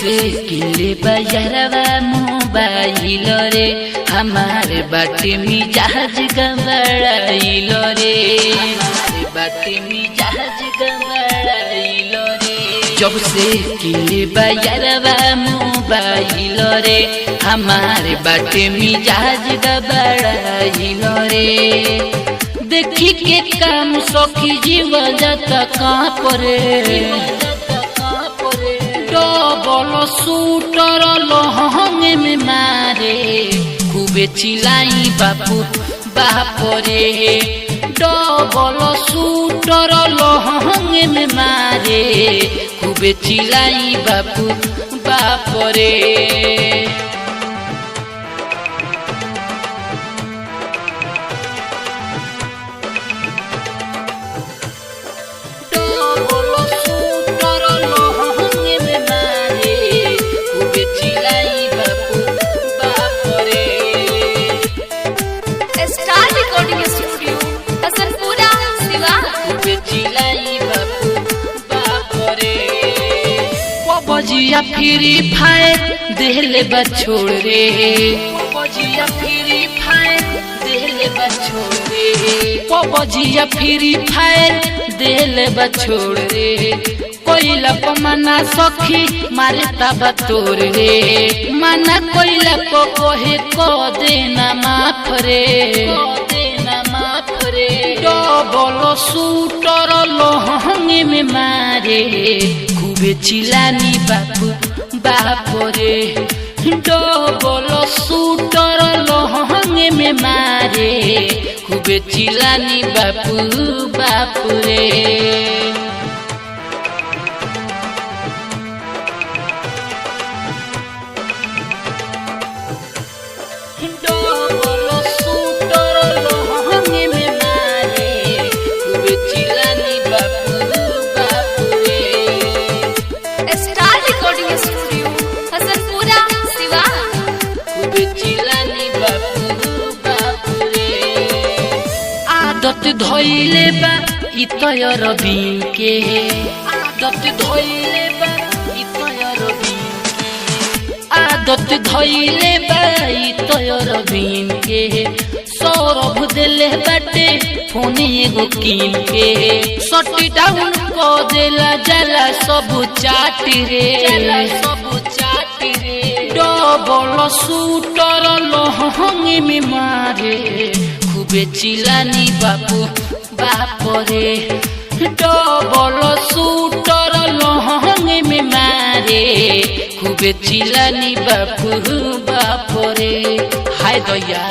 से किले बजारवा मोबाइल रे हमारे बाटे में जहाज गबड़ाइल रे हमारे बाटे में जहाज गबड़ाइल रे जब से किले बजारवा मोबाइल रे हमारे बाटे में जहाज गबड़ाइल रे देखी के काम सखी जीव जाता कहाँ परे डबल शूटर लहंगे में मारे खूबे चिल्लाई बापू बापरे डबल शूटर लहंगे में मारे खूबे चिल्लाई बापू बापरे बजिया फ्री फायर देले बछोड़ रे बजिया फ्री फायर देले बछोड़ रे बजिया फ्री फायर देले बछोड़ रे कोइला को मना सखी मारे तब तोर रे मना कोइला को कोहे को देना माफ रे डबल शूटर लहंगे में मारे खूबे चिल्लानी बापू बापरे डबल शूटर लहंगे में मारे खूबे चिल्लानी बापू बापरे आदत धोइले बा इतयर बीन के आदत धोइले बा इतयर बीन के आदत धोइले बा इतयर बीन के सौरभ देले बाटे फोन एगो कीन के शट डाउन को देला जाला सब चाटी रे डबल शूटर लहंगे में मारे खूबे चिल्लानी बापू बापरे डबल शूटर लहंगे में मारे खूबे चिल्लानी बापू बापरे हाय दया।